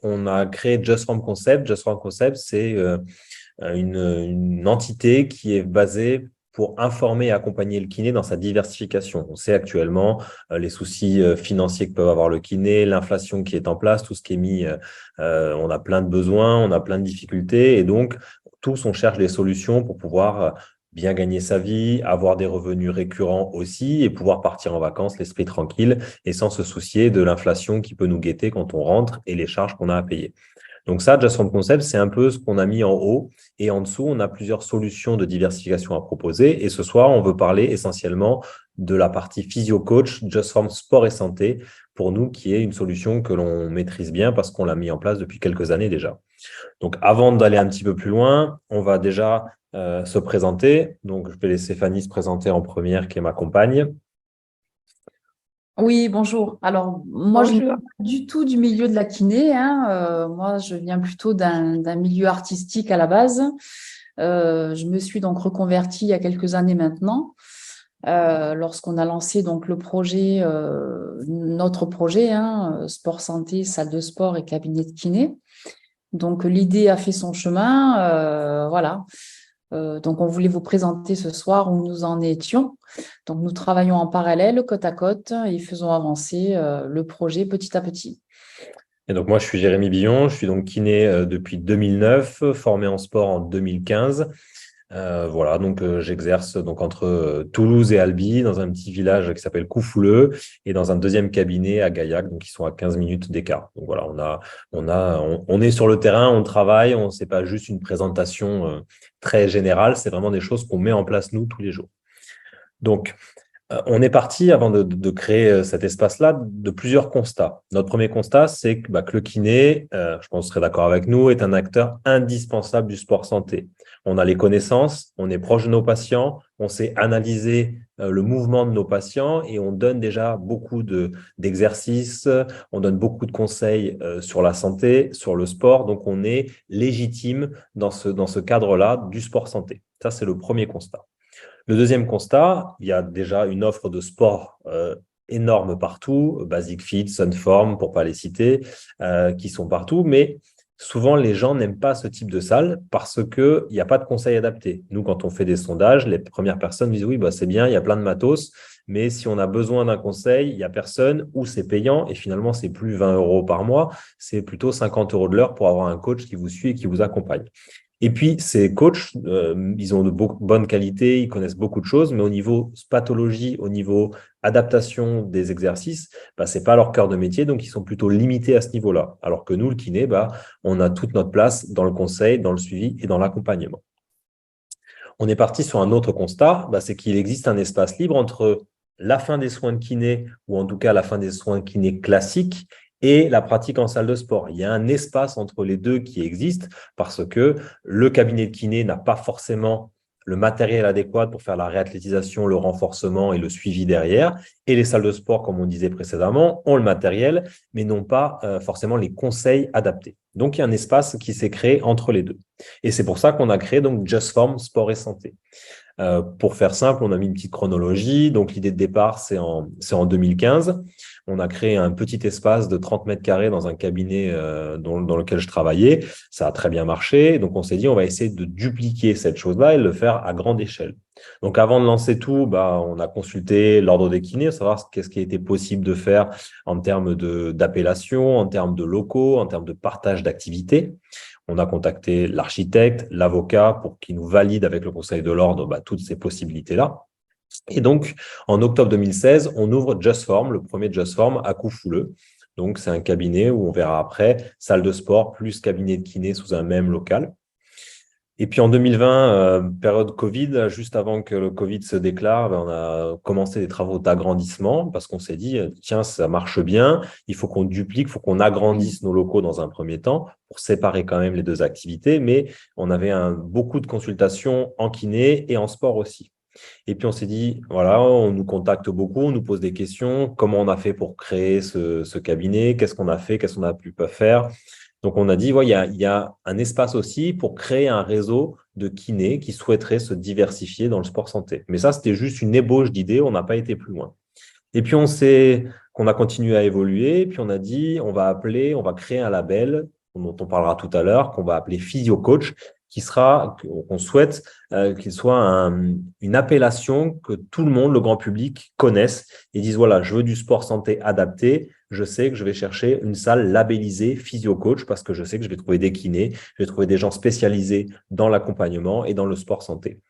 on a créé Just Form Concept. Just Form Concept, c'est une entité qui est basée pour informer et accompagner le kiné dans sa diversification. On sait actuellement les soucis financiers que peuvent avoir le kiné, l'inflation qui est en place, tout ce qui est mis, on a plein de besoins, on a plein de difficultés et donc tous on cherche des solutions pour pouvoir bien gagner sa vie, avoir des revenus récurrents aussi et pouvoir partir en vacances l'esprit tranquille et sans se soucier de l'inflation qui peut nous guetter quand on rentre et les charges qu'on a à payer. Donc ça, Just Form Concept, c'est un peu ce qu'on a mis en haut. Et en dessous, on a plusieurs solutions de diversification à proposer. Et ce soir, on veut parler essentiellement de la partie physio-coach, Just Form Sport et Santé, pour nous, qui est une solution que l'on maîtrise bien parce qu'on l'a mis en place depuis quelques années déjà. Donc avant d'aller un petit peu plus loin, on va déjà se présenter. Donc je vais laisser Fanny se présenter en première, qui est ma compagne. Oui, bonjour. Alors, moi, je ne viens Bonjour. pas du tout du milieu de la kiné, hein. Moi, je viens plutôt d'un milieu artistique à la base. Je me suis donc reconvertie il y a quelques années maintenant, lorsqu'on a lancé donc le projet, notre projet, hein, sport santé, salle de sport et cabinet de kiné. Donc, l'idée a fait son chemin, voilà. Donc, on voulait vous présenter ce soir où nous en étions. Donc, nous travaillons en parallèle, côte à côte, et faisons avancer le projet petit à petit. Et donc moi, je suis Jérémy Billon, je suis donc kiné depuis 2009, formé en sport en 2015. Voilà, donc j'exerce donc entre Toulouse et Albi, dans un petit village qui s'appelle Coufouleux, et dans un deuxième cabinet à Gaillac, donc ils sont à 15 minutes d'écart. Donc voilà, on est sur le terrain, on travaille, c'est pas juste une présentation très générale, c'est vraiment des choses qu'on met en place nous tous les jours. Donc, on est parti, avant de créer cet espace-là, de plusieurs constats. Notre premier constat, c'est que le kiné, je pense que vous serez d'accord avec nous, est un acteur indispensable du sport santé. On a les connaissances, on est proche de nos patients, on sait analyser le mouvement de nos patients et on donne déjà beaucoup d'exercices, on donne beaucoup de conseils sur la santé, sur le sport. Donc, on est légitime dans ce cadre-là du sport santé. Ça, c'est le premier constat. Le deuxième constat, il y a déjà une offre de sport énorme partout, Basic Fit, Sunform, pour ne pas les citer, qui sont partout, mais souvent les gens n'aiment pas ce type de salle parce qu'il n'y a pas de conseils adaptés. Nous, quand on fait des sondages, les premières personnes disent oui, c'est bien, il y a plein de matos, mais si on a besoin d'un conseil, il n'y a personne ou c'est payant et finalement, c'est plus 20 euros par mois, c'est plutôt 50 euros de l'heure pour avoir un coach qui vous suit et qui vous accompagne. Et puis, ces coachs, ils ont de bonnes qualités, ils connaissent beaucoup de choses, mais au niveau pathologie, au niveau adaptation des exercices, ce n'est pas leur cœur de métier, donc ils sont plutôt limités à ce niveau-là. Alors que nous, le kiné, on a toute notre place dans le conseil, dans le suivi et dans l'accompagnement. On est parti sur un autre constat, c'est qu'il existe un espace libre entre la fin des soins de kiné, ou en tout cas la fin des soins de kiné classiques, et la pratique en salle de sport. Il y a un espace entre les deux qui existe parce que le cabinet de kiné n'a pas forcément le matériel adéquat pour faire la réathlétisation, le renforcement et le suivi derrière. Et les salles de sport, comme on disait précédemment, ont le matériel, mais n'ont pas forcément les conseils adaptés. Donc, il y a un espace qui s'est créé entre les deux. Et c'est pour ça qu'on a créé donc Just Form Sport et Santé. Pour faire simple, on a mis une petite chronologie. Donc, l'idée de départ, c'est en 2015. On a créé un petit espace de 30 mètres carrés dans un cabinet dans lequel je travaillais. Ça a très bien marché. Donc, on s'est dit, on va essayer de dupliquer cette chose-là et de le faire à grande échelle. Donc, avant de lancer tout, on a consulté l'ordre des kinés, savoir qu'est-ce qui était possible de faire en termes d'appellation, en termes de locaux, en termes de partage d'activités. On a contacté l'architecte, l'avocat pour qu'il nous valide avec le Conseil de l'ordre toutes ces possibilités-là. Et donc, en octobre 2016, on ouvre Just Form, le premier Just Form à Coufouleux. Donc, c'est un cabinet où on verra après, salle de sport plus cabinet de kiné sous un même local. Et puis en 2020, période Covid, juste avant que le Covid se déclare, on a commencé des travaux d'agrandissement parce qu'on s'est dit, tiens, ça marche bien, il faut qu'on duplique, il faut qu'on agrandisse nos locaux dans un premier temps pour séparer quand même les deux activités. Mais on avait beaucoup de consultations en kiné et en sport aussi. Et puis on s'est dit, voilà, on nous contacte beaucoup, on nous pose des questions, comment on a fait pour créer ce cabinet, qu'est-ce qu'on a fait, qu'est-ce qu'on a pu pas faire. Donc, on a dit, il y a un espace aussi pour créer un réseau de kinés qui souhaiteraient se diversifier dans le sport santé. Mais ça, c'était juste une ébauche d'idées, on n'a pas été plus loin. Et puis, on sait qu'on a continué à évoluer. Puis, on a dit, on va créer un label dont on parlera tout à l'heure, qu'on va appeler Physio Coach, qu'on souhaite qu'il soit une appellation que tout le monde, le grand public, connaisse et dise, voilà, je veux du sport santé adapté. Je sais que je vais chercher une salle labellisée Physio Coach parce que je sais que je vais trouver des kinés, je vais trouver des gens spécialisés dans l'accompagnement et dans le sport santé.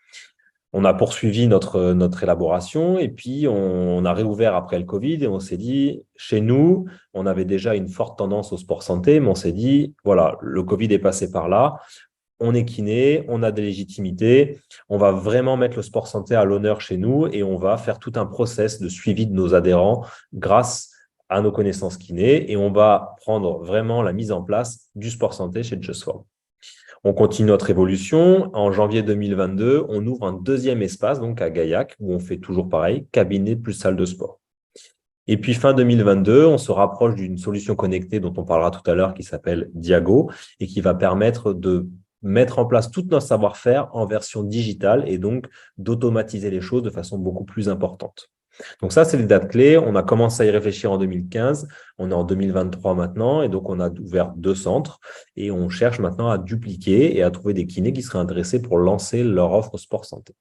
On a poursuivi notre élaboration et puis on a réouvert après le Covid et on s'est dit, chez nous, on avait déjà une forte tendance au sport santé, mais on s'est dit, voilà, le Covid est passé par là, on est kiné, on a des légitimités, on va vraiment mettre le sport santé à l'honneur chez nous et on va faire tout un process de suivi de nos adhérents grâce à nos connaissances kiné et on va prendre vraiment la mise en place du sport santé chez Just Form. On continue notre évolution. En janvier 2022, on ouvre un deuxième espace, donc à Gaillac, où on fait toujours pareil, cabinet plus salle de sport. Et puis fin 2022, on se rapproche d'une solution connectée dont on parlera tout à l'heure qui s'appelle Diago et qui va permettre de mettre en place tout notre savoir-faire en version digitale et donc d'automatiser les choses de façon beaucoup plus importante. Donc ça, c'est les dates clés. On a commencé à y réfléchir en 2015. On est en 2023 maintenant et donc on a ouvert 2 centres et on cherche maintenant à dupliquer et à trouver des kinés qui seraient intéressés pour lancer leur offre sport santé.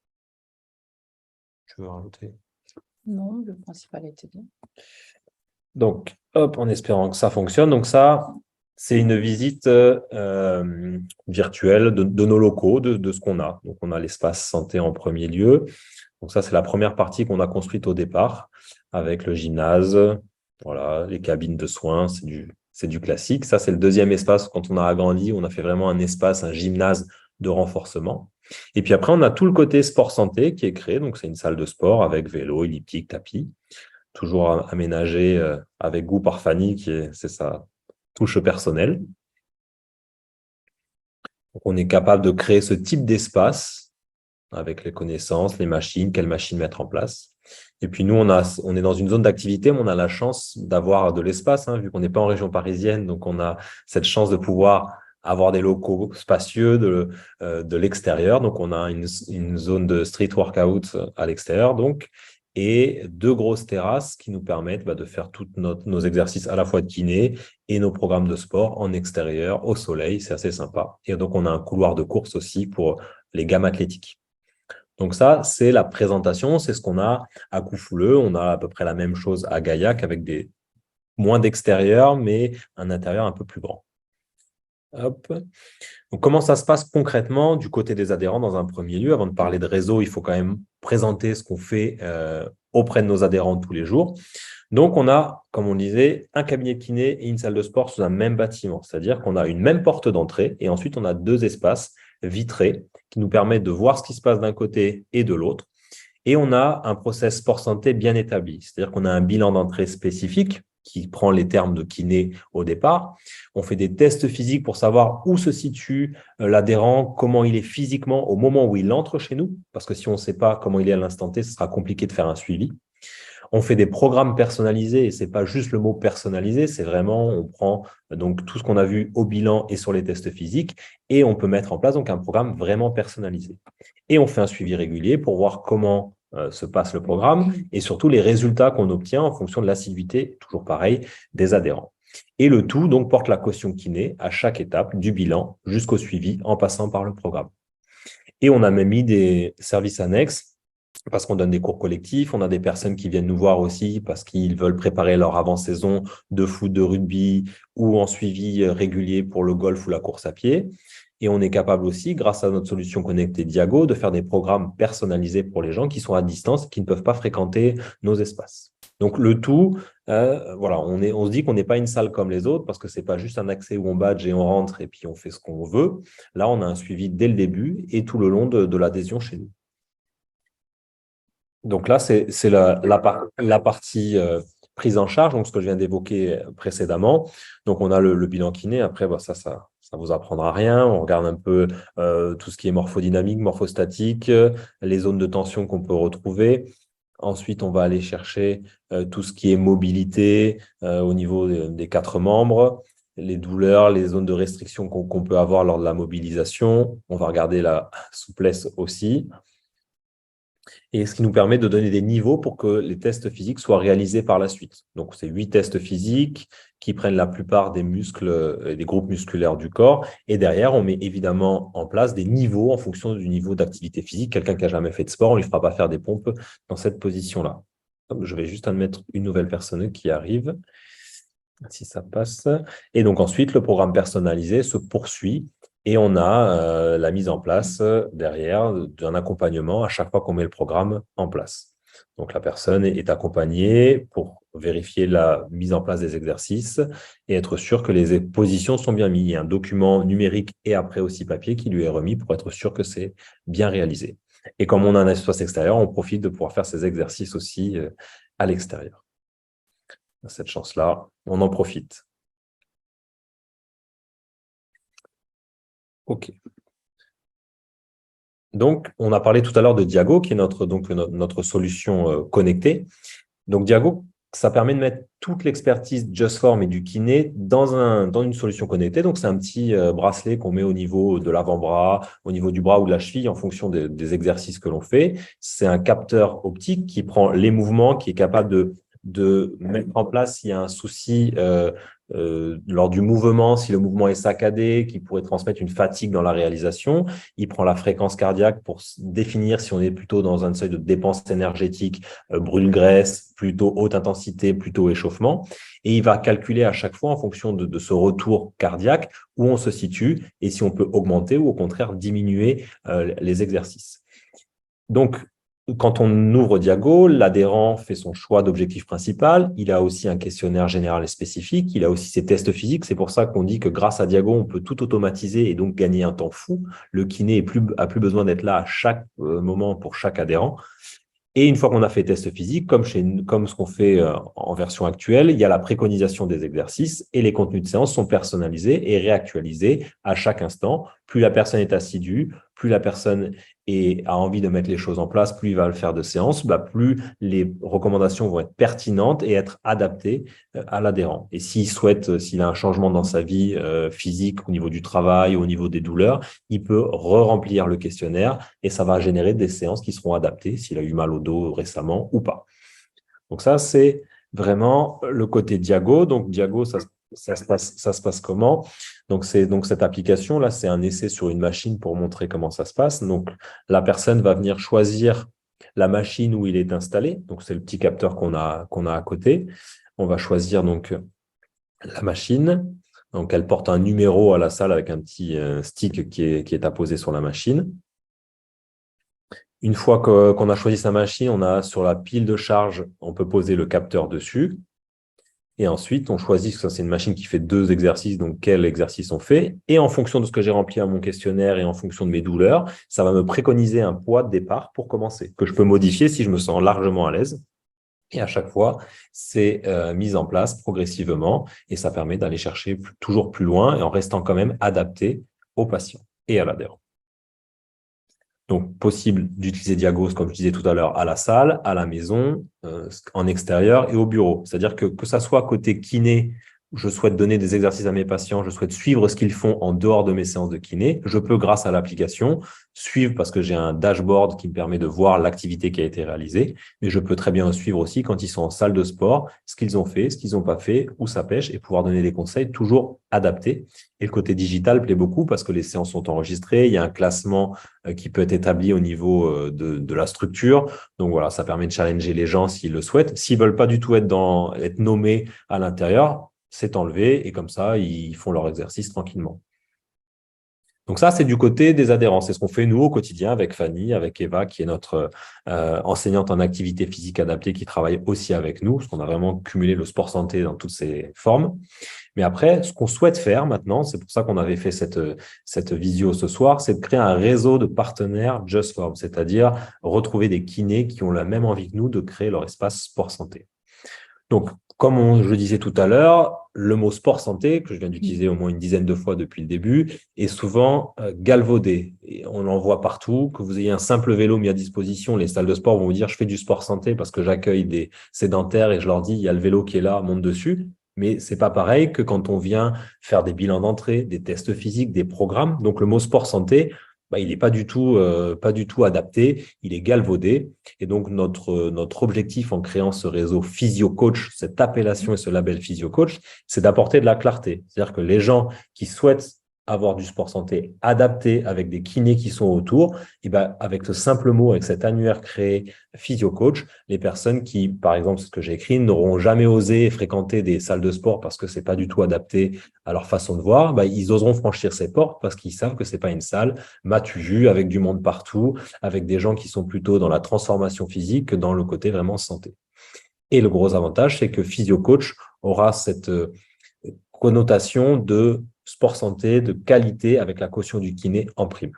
Tu veux rajouter? Non, le principal a été bien. Donc, hop, en espérant que ça fonctionne. Donc ça, c'est une visite virtuelle de nos locaux, de ce qu'on a. Donc, on a l'espace santé en premier lieu. Donc ça, c'est la première partie qu'on a construite au départ avec le gymnase, voilà, les cabines de soins, c'est du classique. Ça, c'est le deuxième espace quand on a agrandi, on a fait vraiment un espace, un gymnase de renforcement. Et puis après, on a tout le côté sport santé qui est créé. Donc, c'est une salle de sport avec vélo, elliptique, tapis, toujours aménagé avec goût par Fanny, c'est sa touche personnelle. Donc, on est capable de créer ce type d'espace avec les connaissances, les machines, quelles machines mettre en place. Et puis nous, on est dans une zone d'activité, mais on a la chance d'avoir de l'espace, hein, vu qu'on n'est pas en région parisienne. Donc, on a cette chance de pouvoir avoir des locaux spacieux de l'extérieur. Donc, on a une zone de street workout à l'extérieur, donc, et 2 grosses terrasses qui nous permettent de faire tous nos exercices à la fois de kiné et nos programmes de sport en extérieur, au soleil. C'est assez sympa. Et donc, on a un couloir de course aussi pour les gammes athlétiques. Donc ça, c'est la présentation, c'est ce qu'on a à Coufouleux. On a à peu près la même chose à Gaillac avec moins d'extérieur, mais un intérieur un peu plus grand. Hop. Donc, comment ça se passe concrètement du côté des adhérents dans un premier lieu? Avant de parler de réseau, il faut quand même présenter ce qu'on fait auprès de nos adhérents tous les jours. Donc, on a, comme on disait, un cabinet de kiné et une salle de sport sous un même bâtiment. C'est-à-dire qu'on a une même porte d'entrée et ensuite, on a 2 espaces vitrés qui nous permettent de voir ce qui se passe d'un côté et de l'autre. Et on a un process sport santé bien établi. C'est-à-dire qu'on a un bilan d'entrée spécifique qui prend les termes de kiné au départ. On fait des tests physiques pour savoir où se situe l'adhérent, comment il est physiquement au moment où il entre chez nous. Parce que si on ne sait pas comment il est à l'instant T, ce sera compliqué de faire un suivi. On fait des programmes personnalisés et ce n'est pas juste le mot personnalisé, c'est vraiment, on prend donc tout ce qu'on a vu au bilan et sur les tests physiques et on peut mettre en place donc un programme vraiment personnalisé. Et on fait un suivi régulier pour voir comment se passe le programme et surtout les résultats qu'on obtient en fonction de l'assiduité, toujours pareil, des adhérents. Et le tout donc porte la caution kiné à chaque étape du bilan jusqu'au suivi en passant par le programme. Et on a même mis des services annexes parce qu'on donne des cours collectifs, on a des personnes qui viennent nous voir aussi parce qu'ils veulent préparer leur avant-saison de foot, de rugby ou en suivi régulier pour le golf ou la course à pied. Et on est capable aussi, grâce à notre solution connectée Diago, de faire des programmes personnalisés pour les gens qui sont à distance, qui ne peuvent pas fréquenter nos espaces. Donc le tout, voilà, on se dit qu'on n'est pas une salle comme les autres parce que ce n'est pas juste un accès où on badge et on rentre et puis on fait ce qu'on veut. Là, on a un suivi dès le début et tout le long de l'adhésion chez nous. Donc là, c'est la partie prise en charge, donc ce que je viens d'évoquer précédemment. Donc, on a le bilan kiné. Après, ça vous apprendra rien. On regarde un peu tout ce qui est morphodynamique, morphostatique, les zones de tension qu'on peut retrouver. Ensuite, on va aller chercher tout ce qui est mobilité au niveau des 4 membres, les douleurs, les zones de restriction qu'on peut avoir lors de la mobilisation. On va regarder la souplesse aussi. et ce qui nous permet de donner des niveaux pour que les tests physiques soient réalisés par la suite. Donc, c'est 8 tests physiques qui prennent la plupart des muscles et des groupes musculaires du corps. Et derrière, on met évidemment en place des niveaux en fonction du niveau d'activité physique. Quelqu'un qui n'a jamais fait de sport, on ne lui fera pas faire des pompes dans cette position-là. Je vais juste admettre une nouvelle personne qui arrive, si ça passe. Et donc ensuite, le programme personnalisé se poursuit et on a la mise en place derrière d'un accompagnement à chaque fois qu'on met le programme en place. Donc la personne est accompagnée pour vérifier la mise en place des exercices et être sûr que les positions sont bien mises. Il y a un document numérique et après aussi papier qui lui est remis pour être sûr que c'est bien réalisé. Et comme on a un espace extérieur, on profite de pouvoir faire ces exercices aussi à l'extérieur. Cette chance-là, on en profite. OK. Donc, on a parlé tout à l'heure de Diago, qui est notre solution connectée. Donc, Diago, ça permet de mettre toute l'expertise JustForm et du kiné dans une solution connectée. Donc, c'est un petit bracelet qu'on met au niveau de l'avant-bras, au niveau du bras ou de la cheville en fonction des exercices que l'on fait. C'est un capteur optique qui prend les mouvements, qui est capable de mettre en place s'il y a un souci lors du mouvement, si le mouvement est saccadé, qui pourrait transmettre une fatigue dans la réalisation. Il prend la fréquence cardiaque pour définir si on est plutôt dans un seuil de dépense énergétique, brûle-graisse, plutôt haute intensité, plutôt échauffement. Et il va calculer à chaque fois en fonction de ce retour cardiaque où on se situe et si on peut augmenter ou au contraire diminuer les exercices. Donc, quand on ouvre Diago, l'adhérent fait son choix d'objectif principal. Il a aussi un questionnaire général et spécifique. Il a aussi ses tests physiques. C'est pour ça qu'on dit que grâce à Diago, on peut tout automatiser et donc gagner un temps fou. Le kiné a plus besoin d'être là à chaque moment pour chaque adhérent. Et une fois qu'on a fait test physique, comme ce qu'on fait en version actuelle, il y a la préconisation des exercices et les contenus de séance sont personnalisés et réactualisés à chaque instant. Plus la personne est assidue, plus la personne a envie de mettre les choses en place, plus il va le faire de séance, plus les recommandations vont être pertinentes et être adaptées à l'adhérent. Et s'il a un changement dans sa vie physique au niveau du travail, au niveau des douleurs, il peut re-remplir le questionnaire et ça va générer des séances qui seront adaptées s'il a eu mal au dos récemment ou pas. Donc ça, c'est vraiment le côté Diago. Donc Diago, ça se passe comment? Donc cette application-là, c'est un essai sur une machine pour montrer comment ça se passe. Donc la personne va venir choisir la machine où il est installé. Donc c'est le petit capteur qu'on a à côté. On va choisir donc la machine. Donc elle porte un numéro à la salle avec un petit stick qui est apposé sur la machine. Une fois qu'on a choisi sa machine, on a sur la pile de charge, on peut poser le capteur dessus. Et ensuite, on choisit, que c'est une machine qui fait 2 exercices, donc quel exercice on fait. Et en fonction de ce que j'ai rempli à mon questionnaire et en fonction de mes douleurs, ça va me préconiser un poids de départ pour commencer, que je peux modifier si je me sens largement à l'aise. Et à chaque fois, c'est mis en place progressivement et ça permet d'aller chercher toujours plus loin et en restant quand même adapté au patient et à l'adhérent. Donc, possible d'utiliser Diagos, comme je disais tout à l'heure, à la salle, à la maison, en extérieur et au bureau. C'est-à-dire que ça soit côté kiné, je souhaite donner des exercices à mes patients, je souhaite suivre ce qu'ils font en dehors de mes séances de kiné, je peux, grâce à l'application, suivre parce que j'ai un dashboard qui me permet de voir l'activité qui a été réalisée, mais je peux très bien suivre aussi quand ils sont en salle de sport, ce qu'ils ont fait, ce qu'ils n'ont pas fait, où ça pêche, et pouvoir donner des conseils toujours adaptés. Et le côté digital plaît beaucoup parce que les séances sont enregistrées, il y a un classement qui peut être établi au niveau de la structure. Donc voilà, ça permet de challenger les gens s'ils le souhaitent. S'ils ne veulent pas du tout être nommés à l'intérieur, c'est enlevé et comme ça, ils font leur exercice tranquillement. Donc ça, c'est du côté des adhérents. C'est ce qu'on fait nous au quotidien avec Fanny, avec Eva, qui est notre enseignante en activité physique adaptée, qui travaille aussi avec nous, parce qu'on a vraiment cumulé le sport santé dans toutes ses formes. Mais après, ce qu'on souhaite faire maintenant, c'est pour ça qu'on avait fait cette visio ce soir, c'est de créer un réseau de partenaires JustForm, c'est-à-dire retrouver des kinés qui ont la même envie que nous de créer leur espace sport santé. Donc, comme je le disais tout à l'heure, le mot sport santé, que je viens d'utiliser au moins une dizaine de fois depuis le début, est souvent galvaudé. Et on en voit partout. Que vous ayez un simple vélo mis à disposition, les salles de sport vont vous dire « je fais du sport santé parce que j'accueille des sédentaires et je leur dis « il y a le vélo qui est là, monte dessus ». Mais c'est pas pareil que quand on vient faire des bilans d'entrée, des tests physiques, des programmes. Donc, le mot sport santé, il n'est pas du tout adapté, il est galvaudé. Et donc, notre objectif en créant ce réseau physio-coach, cette appellation et ce label physio-coach, c'est d'apporter de la clarté. C'est-à-dire que les gens qui souhaitent avoir du sport santé adapté avec des kinés qui sont autour, et ben, avec ce simple mot, avec cet annuaire créé physio-coach, les personnes qui, par exemple, ce que j'ai écrit, n'auront jamais osé fréquenter des salles de sport parce que c'est pas du tout adapté à leur façon de voir, ben, ils oseront franchir ces portes parce qu'ils savent que c'est pas une salle m'as-tu vu avec du monde partout, avec des gens qui sont plutôt dans la transformation physique que dans le côté vraiment santé. Et le gros avantage, c'est que Physio Coach aura cette connotation de sport santé, de qualité avec la caution du kiné en prime.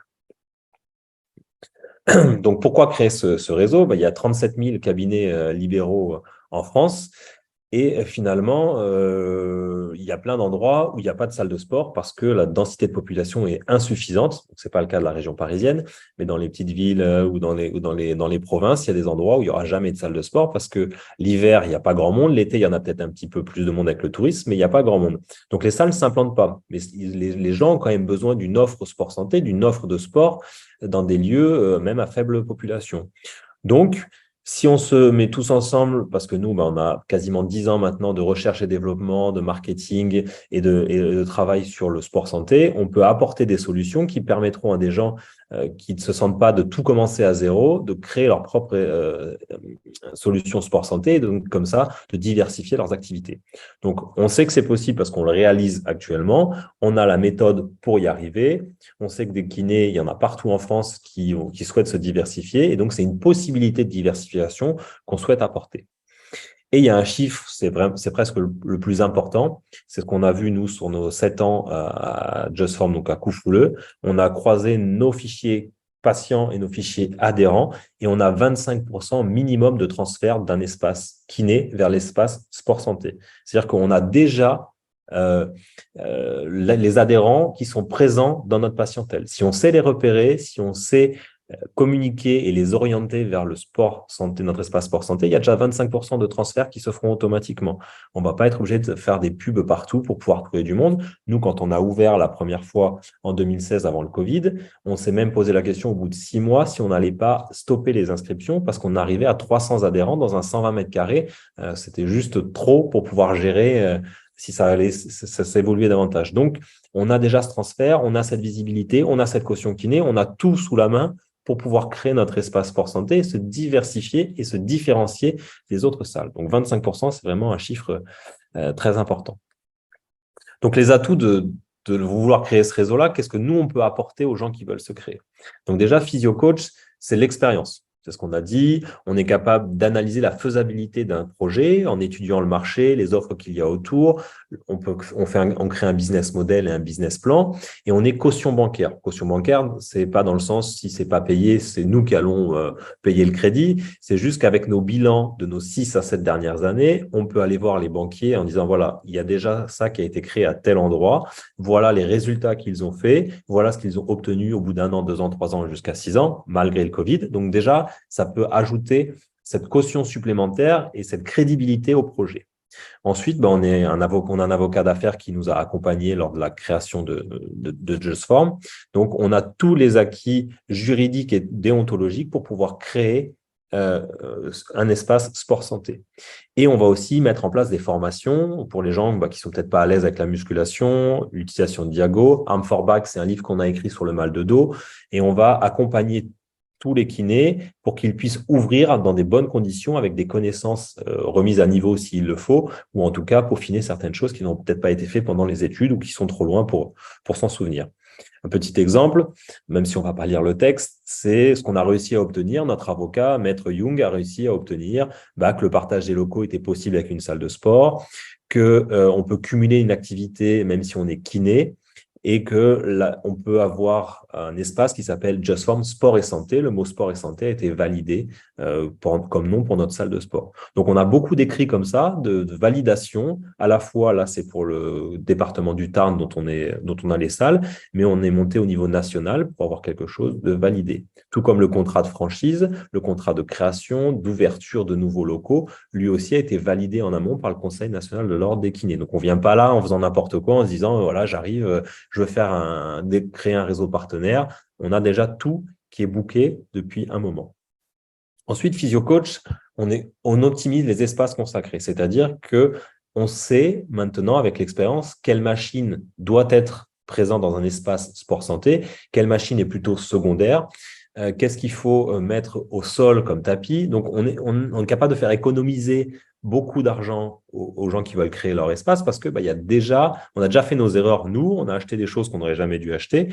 Donc, pourquoi créer ce réseau? Il y a 37 000 cabinets libéraux en France. Et finalement, il y a plein d'endroits où il n'y a pas de salle de sport parce que la densité de population est insuffisante. Ce n'est pas le cas de la région parisienne, mais dans les petites villes ou dans les provinces, il y a des endroits où il n'y aura jamais de salle de sport parce que l'hiver, il n'y a pas grand monde. L'été, il y en a peut-être un petit peu plus de monde avec le tourisme, mais il n'y a pas grand monde. Donc, les salles ne s'implantent pas. Mais les gens ont quand même besoin d'une offre sport santé, d'une offre de sport dans des lieux même à faible population. Donc, si on se met tous ensemble, parce que nous, on a quasiment 10 ans maintenant de recherche et développement, de marketing et de travail sur le sport santé, on peut apporter des solutions qui permettront à des gens qui ne se sentent pas de tout commencer à zéro, de créer leur propre solution sport santé et donc comme ça, de diversifier leurs activités. Donc, on sait que c'est possible parce qu'on le réalise actuellement. On a la méthode pour y arriver. On sait que des kinés, il y en a partout en France qui souhaitent se diversifier. Et donc, c'est une possibilité de diversification qu'on souhaite apporter. Et il y a un chiffre, c'est presque le plus important. C'est ce qu'on a vu, nous, sur nos 7 ans à Just Form, donc à Coufouleux. On a croisé nos fichiers patients et nos fichiers adhérents et on a 25% minimum de transfert d'un espace kiné vers l'espace sport santé. C'est-à-dire qu'on a déjà les adhérents qui sont présents dans notre patientèle. Si on sait les repérer, si on sait communiquer et les orienter vers le sport santé, notre espace sport santé, il y a déjà 25% de transferts qui se feront automatiquement. On ne va pas être obligé de faire des pubs partout pour pouvoir trouver du monde. Nous, quand on a ouvert la première fois en 2016 avant le Covid, on s'est même posé la question au bout de 6 mois si on n'allait pas stopper les inscriptions parce qu'on arrivait à 300 adhérents dans un 120 mètres carrés. C'était juste trop pour pouvoir gérer si ça allait s'évoluer davantage. Donc, on a déjà ce transfert, on a cette visibilité, on a cette caution kiné, on a tout sous la main pour pouvoir créer notre espace sport santé et se diversifier et se différencier des autres salles. Donc, 25%, c'est vraiment un chiffre très important. Donc, les atouts de vouloir créer ce réseau-là, qu'est-ce que nous, on peut apporter aux gens qui veulent se créer? Donc, déjà, Physio Coach, c'est l'expérience. C'est ce qu'on a dit. On est capable d'analyser la faisabilité d'un projet en étudiant le marché, les offres qu'il y a autour. On crée un business model et un business plan et on est caution bancaire. Caution bancaire, c'est pas dans le sens si c'est pas payé, c'est nous qui allons payer le crédit. C'est juste qu'avec nos bilans de nos 6 à 7 dernières années, on peut aller voir les banquiers en disant voilà, il y a déjà ça qui a été créé à tel endroit. Voilà les résultats qu'ils ont fait. Voilà ce qu'ils ont obtenu au bout d'1 an, 2 ans, 3 ans, jusqu'à 6 ans, malgré le Covid. Donc déjà, ça peut ajouter cette caution supplémentaire et cette crédibilité au projet. Ensuite, on a un avocat d'affaires qui nous a accompagnés lors de la création de Just Form. Donc, on a tous les acquis juridiques et déontologiques pour pouvoir créer un espace sport santé. Et on va aussi mettre en place des formations pour les gens qui sont peut-être pas à l'aise avec la musculation, l'utilisation de Diago. Arm for Back, c'est un livre qu'on a écrit sur le mal de dos. Et on va accompagner tous les kinés pour qu'ils puissent ouvrir dans des bonnes conditions avec des connaissances remises à niveau s'il le faut, ou en tout cas peaufiner certaines choses qui n'ont peut-être pas été faites pendant les études ou qui sont trop loin pour s'en souvenir. Un petit exemple, même si on ne va pas lire le texte, c'est ce qu'on a réussi à obtenir. Notre avocat, Maître Young, a réussi à obtenir que le partage des locaux était possible avec une salle de sport, qu'on peut cumuler une activité même si on est kiné, et on peut avoir un espace qui s'appelle Just Form Sport et Santé. Le mot sport et santé a été validé comme nom pour notre salle de sport. Donc, on a beaucoup d'écrits comme ça, de validation. À la fois, là, c'est pour le département du Tarn dont on a les salles, mais on est monté au niveau national pour avoir quelque chose de validé. Tout comme le contrat de franchise, le contrat de création, d'ouverture de nouveaux locaux, lui aussi a été validé en amont par le Conseil national de l'ordre des kinés. Donc, on ne vient pas là en faisant n'importe quoi, en se disant, voilà, j'arrive, je veux créer un réseau partenaire. On a déjà tout qui est booké depuis un moment. Ensuite, PhysioCoach, on optimise les espaces consacrés, c'est-à-dire qu'on sait maintenant, avec l'expérience, quelle machine doit être présente dans un espace sport santé, quelle machine est plutôt secondaire, qu'est-ce qu'il faut mettre au sol comme tapis. Donc, on est capable de faire économiser beaucoup d'argent aux gens qui veulent créer leur espace parce que on a déjà fait nos erreurs, nous, on a acheté des choses qu'on n'aurait jamais dû acheter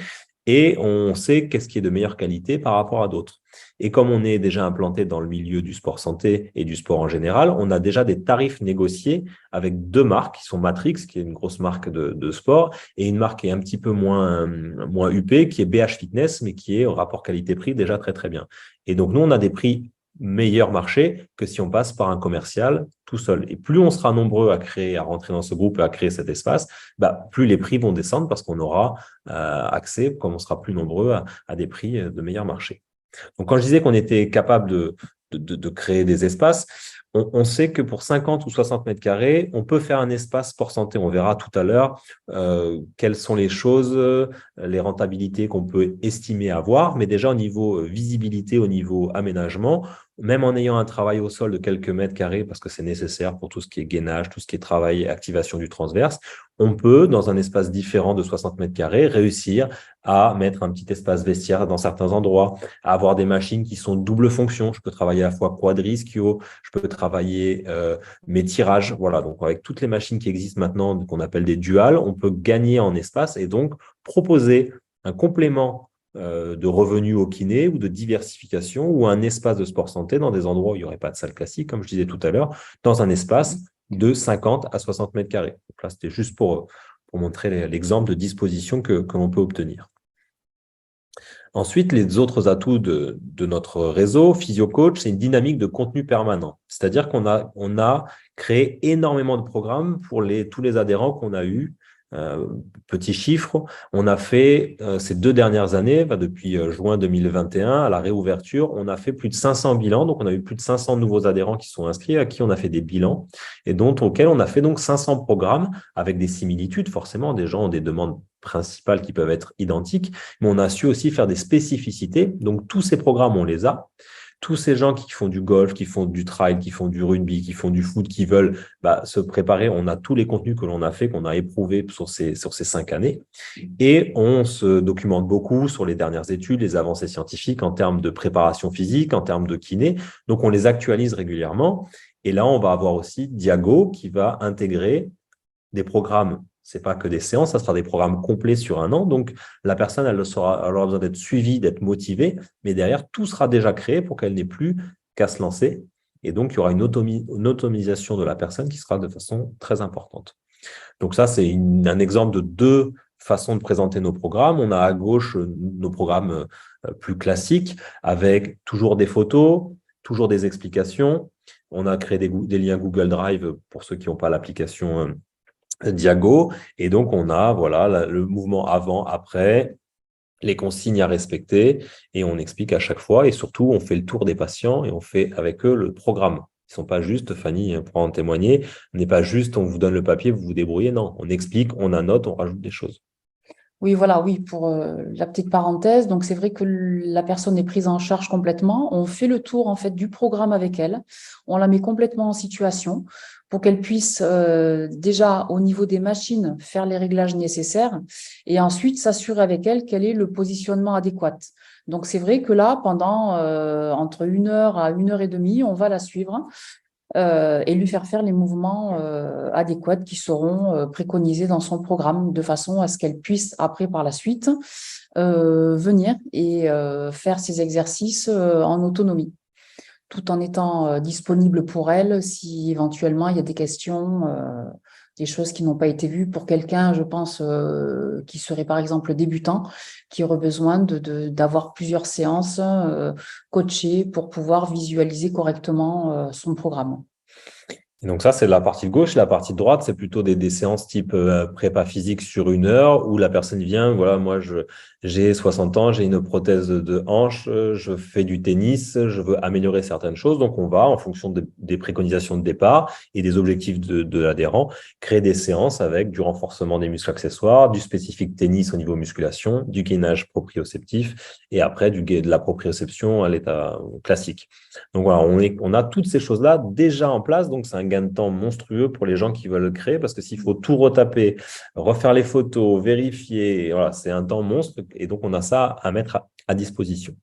et on sait qu'est-ce qui est de meilleure qualité par rapport à d'autres. Et comme on est déjà implanté dans le milieu du sport santé et du sport en général, on a déjà des tarifs négociés avec 2 marques qui sont Matrix, qui est une grosse marque de sport, et une marque qui est un petit peu moins huppée, qui est BH Fitness, mais qui est au rapport qualité-prix déjà très, très bien. Et donc, nous, on a des prix meilleur marché que si on passe par un commercial tout seul. Et plus on sera nombreux à rentrer dans ce groupe et à créer cet espace, plus les prix vont descendre parce qu'on aura accès, comme on sera plus nombreux, à des prix de meilleur marché. Donc, quand je disais qu'on était capable de créer des espaces, on sait que pour 50 ou 60 mètres carrés, on peut faire un espace sport santé. On verra tout à l'heure quelles sont les choses, les rentabilités qu'on peut estimer avoir. Mais déjà, au niveau visibilité, au niveau aménagement, même en ayant un travail au sol de quelques mètres carrés, parce que c'est nécessaire pour tout ce qui est gainage, tout ce qui est travail et activation du transverse, on peut, dans un espace différent de 60 mètres carrés, réussir à mettre un petit espace vestiaire dans certains endroits, à avoir des machines qui sont double fonction. Je peux travailler à la fois quadri, ischio, je peux travailler mes tirages. Voilà, donc avec toutes les machines qui existent maintenant, qu'on appelle des duals, on peut gagner en espace et donc proposer un complément de revenus au kiné ou de diversification ou un espace de sport santé dans des endroits où il n'y aurait pas de salle classique, comme je disais tout à l'heure, dans un espace de 50 à 60 mètres carrés. Donc là, c'était juste pour montrer l'exemple de disposition que l'on peut obtenir. Ensuite, les autres atouts de notre réseau, PhysioCoach, c'est une dynamique de contenu permanent. C'est-à-dire qu'on a créé énormément de programmes pour tous les adhérents qu'on a eus. Petit chiffre, on a fait ces 2 dernières années, depuis juin 2021 à la réouverture, on a fait plus de 500 bilans. Donc, on a eu plus de 500 nouveaux adhérents qui sont inscrits, à qui on a fait des bilans et auxquels on a fait donc 500 programmes avec des similitudes. Forcément, des gens ont des demandes principales qui peuvent être identiques, mais on a su aussi faire des spécificités. Donc, tous ces programmes, on les a. Tous ces gens qui font du golf, qui font du trail, qui font du rugby, qui font du foot, qui veulent se préparer, on a tous les contenus que l'on a fait, qu'on a éprouvés sur ces 5 années. Et on se documente beaucoup sur les dernières études, les avancées scientifiques en termes de préparation physique, en termes de kiné. Donc, on les actualise régulièrement. Et là, on va avoir aussi Diago qui va intégrer des programmes. Ce n'est pas que des séances, ça sera des programmes complets sur un an. Donc, la personne, elle aura besoin d'être suivie, d'être motivée, mais derrière, tout sera déjà créé pour qu'elle n'ait plus qu'à se lancer. Et donc, il y aura une automisation de la personne qui sera de façon très importante. Donc, ça, c'est un exemple de 2 façons de présenter nos programmes. On a à gauche nos programmes plus classiques avec toujours des photos, toujours des explications. On a créé des liens Google Drive pour ceux qui n'ont pas l'application Diago. Et donc, on a le mouvement avant, après, les consignes à respecter et on explique à chaque fois. Et surtout, on fait le tour des patients et on fait avec eux le programme. Ils ne sont pas juste, Fanny pourra en témoigner, on n'est pas juste, on vous donne le papier, vous vous débrouillez. Non, on explique, on annote, on rajoute des choses. Oui, voilà, oui, pour la petite parenthèse. Donc, c'est vrai que la personne est prise en charge complètement. On fait le tour, en fait, du programme avec elle. On la met complètement en situation pour qu'elle puisse déjà, au niveau des machines, faire les réglages nécessaires et ensuite s'assurer avec elle quel est le positionnement adéquat. Donc, c'est vrai que là, pendant entre 1 heure à 1 heure et demie, on va la suivre et lui faire les mouvements adéquats qui seront préconisés dans son programme de façon à ce qu'elle puisse après par la suite venir et faire ses exercices en autonomie, tout en étant disponible pour elle si éventuellement il y a des questions, des choses qui n'ont pas été vues pour quelqu'un, je pense, qui serait par exemple débutant, qui aurait besoin d'avoir plusieurs séances coachées pour pouvoir visualiser correctement son programme. Et donc ça, c'est la partie de gauche. La partie de droite, c'est plutôt des séances type prépa physique sur 1 heure où la personne vient, voilà, j'ai 60 ans, j'ai une prothèse de hanche, je fais du tennis, je veux améliorer certaines choses. Donc on va, en fonction des préconisations de départ et des objectifs de l'adhérent, créer des séances avec du renforcement des muscles accessoires, du spécifique tennis au niveau musculation, du gainage proprioceptif et après de la proprioception à l'état classique. Donc voilà, on a toutes ces choses-là déjà en place, donc c'est un gain de temps monstrueux pour les gens qui veulent le créer, parce que s'il faut tout retaper, refaire les photos, vérifier, voilà, c'est un temps monstre, et donc on a ça à mettre à disposition.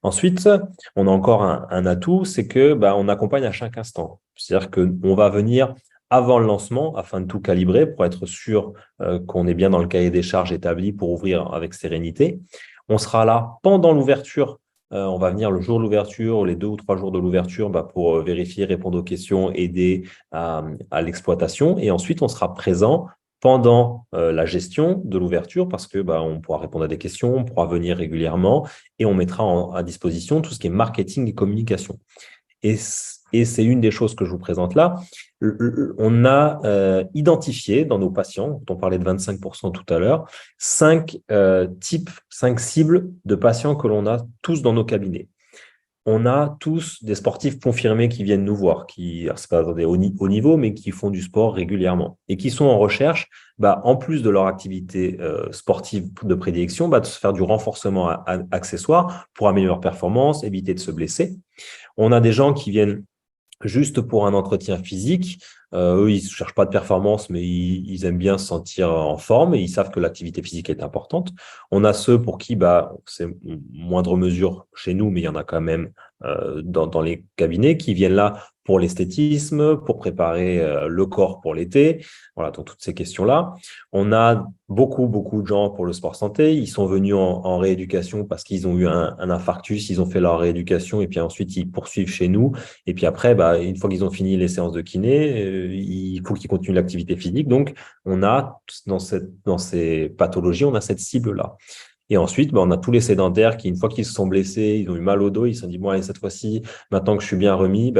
Ensuite, on a encore un atout, c'est que on accompagne à chaque instant. C'est-à-dire qu'on va venir avant le lancement afin de tout calibrer pour être sûr qu'on est bien dans le cahier des charges établi pour ouvrir avec sérénité. On sera là pendant l'ouverture. On va venir le jour de l'ouverture, les 2 ou 3 jours de l'ouverture pour vérifier, répondre aux questions, aider à l'exploitation. Et ensuite, on sera présent pendant la gestion de l'ouverture parce que on pourra répondre à des questions, on pourra venir régulièrement et on mettra à disposition tout ce qui est marketing et communication. Et c'est une des choses que je vous présente là. On a identifié dans nos patients, dont on parlait de 25% tout à l'heure, 5 types, 5 cibles de patients que l'on a tous dans nos cabinets. On a tous des sportifs confirmés qui viennent nous voir, qui, c'est pas des hauts niveau, mais qui font du sport régulièrement et qui sont en recherche, en plus de leur activité sportive de prédilection, de se faire du renforcement accessoire pour améliorer leur performance, éviter de se blesser. On a des gens qui viennent juste pour un entretien physique. Eux, ils ne cherchent pas de performance, mais ils aiment bien se sentir en forme et ils savent que l'activité physique est importante. On a ceux pour qui c'est moindre mesure chez nous, mais il y en a quand même dans les cabinets qui viennent là pour l'esthétisme, pour préparer le corps pour l'été. Voilà, donc toutes ces questions-là. On a beaucoup de gens pour le sport santé. Ils sont venus en rééducation parce qu'ils ont eu un infarctus, ils ont fait leur rééducation et puis ensuite ils poursuivent chez nous. Et puis après, une fois qu'ils ont fini les séances de kiné, il faut qu'ils continuent l'activité physique. Donc, on a dans ces pathologies, on a cette cible-là. Et ensuite, on a tous les sédentaires qui, une fois qu'ils se sont blessés, ils ont eu mal au dos, ils se sont dit, bon, allez, cette fois-ci, maintenant que je suis bien remis,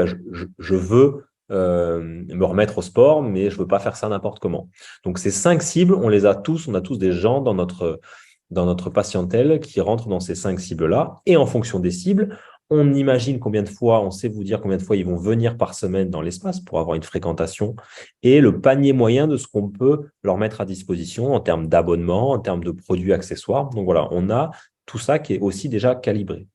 je veux me remettre au sport, mais je ne veux pas faire ça n'importe comment. Donc, ces 5 cibles, on a tous des gens dans notre patientèle qui rentrent dans ces 5 cibles-là. Et en fonction des cibles, on imagine on sait vous dire combien de fois ils vont venir par semaine dans l'espace pour avoir une fréquentation et le panier moyen de ce qu'on peut leur mettre à disposition en termes d'abonnement, en termes de produits accessoires. Donc voilà, on a tout ça qui est aussi déjà calibré.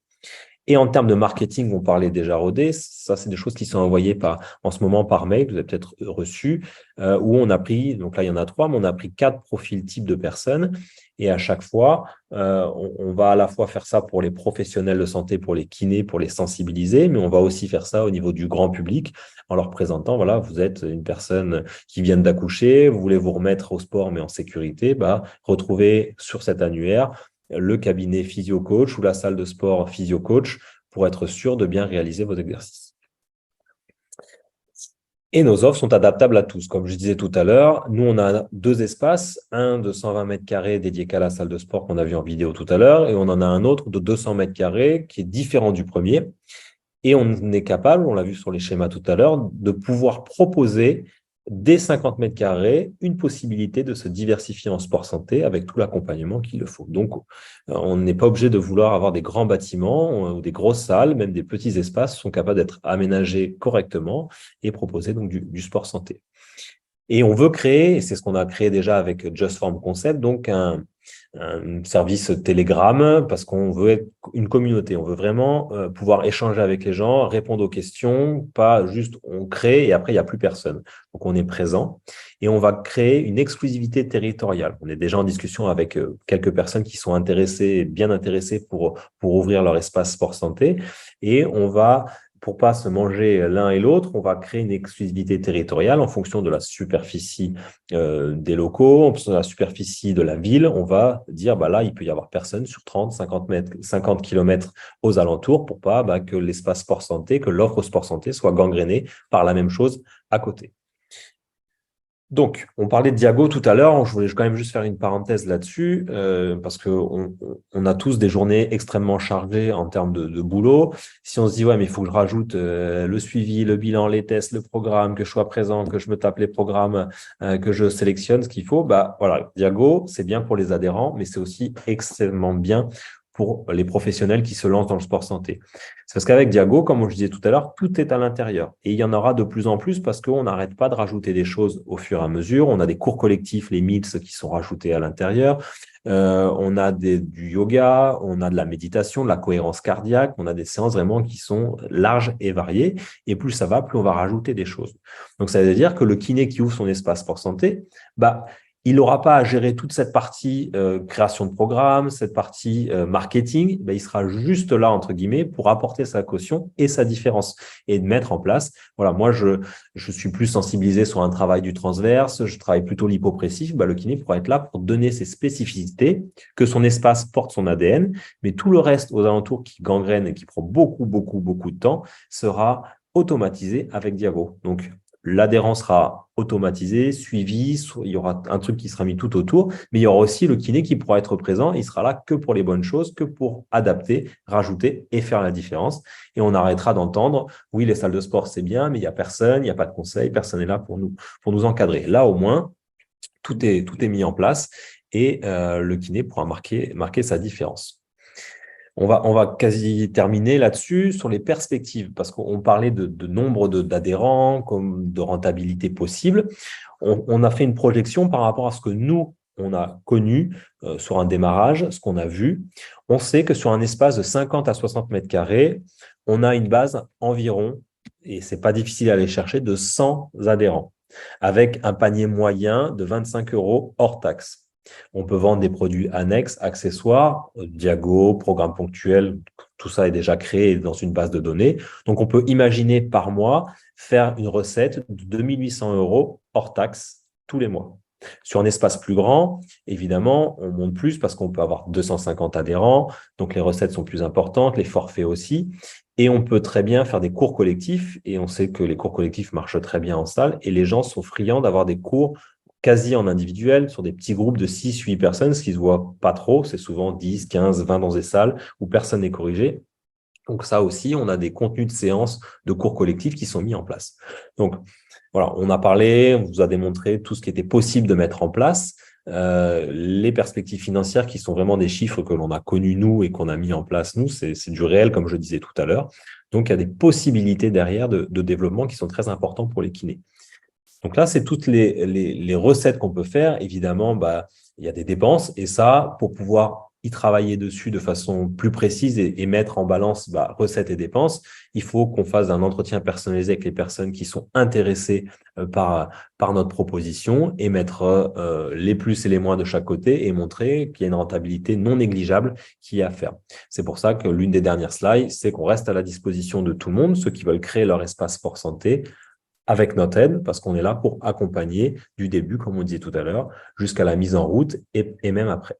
Et en termes de marketing, on parlait déjà rodé. Ça, c'est des choses qui sont envoyées en ce moment par mail, vous avez peut-être reçu, où on a pris, donc là, il y en a 3, mais on a pris 4 profils types de personnes. Et à chaque fois, on va à la fois faire ça pour les professionnels de santé, pour les kinés, pour les sensibiliser, mais on va aussi faire ça au niveau du grand public en leur présentant, voilà, vous êtes une personne qui vient d'accoucher, vous voulez vous remettre au sport, mais en sécurité, retrouvez sur cet annuaire le cabinet physio-coach ou la salle de sport physio-coach pour être sûr de bien réaliser vos exercices. Et nos offres sont adaptables à tous. Comme je disais tout à l'heure, nous, on a 2 espaces, un de 120 mètres carrés dédié qu'à la salle de sport qu'on a vu en vidéo tout à l'heure, et on en a un autre de 200 mètres carrés qui est différent du premier. Et on est capable, on l'a vu sur les schémas tout à l'heure, de pouvoir proposer dès 50 mètres carrés une possibilité de se diversifier en sport santé avec tout l'accompagnement qu'il le faut. Donc, on n'est pas obligé de vouloir avoir des grands bâtiments ou des grosses salles, même des petits espaces sont capables d'être aménagés correctement et proposer donc du sport santé. Et on veut créer, et c'est ce qu'on a créé déjà avec Just Form Concept, donc un service Telegram, parce qu'on veut être une communauté. On veut vraiment pouvoir échanger avec les gens, répondre aux questions, pas juste on crée et après, il n'y a plus personne. Donc, on est présent et on va créer une exclusivité territoriale. On est déjà en discussion avec quelques personnes qui sont intéressées, bien intéressées pour ouvrir leur espace sport santé et on va pour pas se manger l'un et l'autre, on va créer une exclusivité territoriale en fonction de la superficie des locaux, en fonction de la superficie de la ville. On va dire, là, il peut y avoir personne sur 30, 50 mètres, 50 kilomètres aux alentours pour pas que l'espace sport santé, que l'offre sport santé soit gangrénée par la même chose à côté. Donc, on parlait de Diago tout à l'heure. Je voulais quand même juste faire une parenthèse là-dessus parce qu'on a tous des journées extrêmement chargées en termes de boulot. Si on se dit, ouais, mais il faut que je rajoute le suivi, le bilan, les tests, le programme, que je sois présent, que je me tape les programmes, que je sélectionne ce qu'il faut, bah voilà, Diago, c'est bien pour les adhérents, mais c'est aussi extrêmement bien pour les professionnels qui se lancent dans le sport santé. C'est parce qu'avec Diago, comme je disais tout à l'heure, tout est à l'intérieur. Et il y en aura de plus en plus parce qu'on n'arrête pas de rajouter des choses au fur et à mesure. On a des cours collectifs, les MILS, qui sont rajoutés à l'intérieur. On a du yoga, on a de la méditation, de la cohérence cardiaque. On a des séances vraiment qui sont larges et variées. Et plus ça va, plus on va rajouter des choses. Donc, ça veut dire que le kiné qui ouvre son espace sport santé, bah, il n'aura pas à gérer toute cette partie création de programme, cette partie marketing. Ben, il sera juste là, entre guillemets, pour apporter sa caution et sa différence et de mettre en place. Voilà, moi, je suis plus sensibilisé sur un travail du transverse, je travaille plutôt l'hypopressif. Ben, le kiné pourra être là pour donner ses spécificités, que son espace porte son ADN, mais tout le reste aux alentours qui gangrène et qui prend beaucoup, beaucoup, beaucoup de temps sera automatisé avec Diago. Donc, l'adhérent sera automatisé, suivi, il y aura un truc qui sera mis tout autour, mais il y aura aussi le kiné qui pourra être présent. Il sera là que pour les bonnes choses, que pour adapter, rajouter et faire la différence. Et on arrêtera d'entendre, oui, les salles de sport, c'est bien, mais il n'y a personne, il n'y a pas de conseil, personne n'est là pour nous encadrer. Là, au moins, tout est mis en place et le kiné pourra marquer sa différence. On va quasi terminer là-dessus sur les perspectives, parce qu'on parlait de nombre d'adhérents, comme de rentabilité possible. On a fait une projection par rapport à ce que nous, on a connu sur un démarrage, ce qu'on a vu. On sait que sur un espace de 50 à 60 mètres carrés, on a une base environ, et ce n'est pas difficile à aller chercher, de 100 adhérents, avec un panier moyen de 25 € hors taxe. On peut vendre des produits annexes, accessoires, Diago, programme ponctuel, tout ça est déjà créé dans une base de données. Donc, on peut imaginer par mois faire une recette de 2800 € hors taxe tous les mois. Sur un espace plus grand, évidemment, on monte plus parce qu'on peut avoir 250 adhérents, donc les recettes sont plus importantes, les forfaits aussi. Et on peut très bien faire des cours collectifs, et on sait que les cours collectifs marchent très bien en salle, et les gens sont friands d'avoir des cours quasi en individuel, sur des petits groupes de 6-8 personnes, ce qui ne se voit pas trop. C'est souvent 10, 15, 20 dans des salles où personne n'est corrigé. Donc ça aussi, on a des contenus de séances de cours collectifs qui sont mis en place. Donc voilà, on a parlé, on vous a démontré tout ce qui était possible de mettre en place. Les perspectives financières qui sont vraiment des chiffres que l'on a connus nous et qu'on a mis en place nous, c'est du réel comme je disais tout à l'heure. Donc il y a des possibilités derrière de développement qui sont très importantes pour les kinés. Donc là, c'est toutes les recettes qu'on peut faire. Évidemment, bah, il y a des dépenses et ça, pour pouvoir y travailler dessus de façon plus précise et mettre en balance recettes et dépenses, il faut qu'on fasse un entretien personnalisé avec les personnes qui sont intéressées par notre proposition et mettre les plus et les moins de chaque côté et montrer qu'il y a une rentabilité non négligeable qui est à faire. C'est pour ça que l'une des dernières slides, c'est qu'on reste à la disposition de tout le monde, ceux qui veulent créer leur espace sport santé, avec notre aide, parce qu'on est là pour accompagner du début, comme on disait tout à l'heure, jusqu'à la mise en route et même après.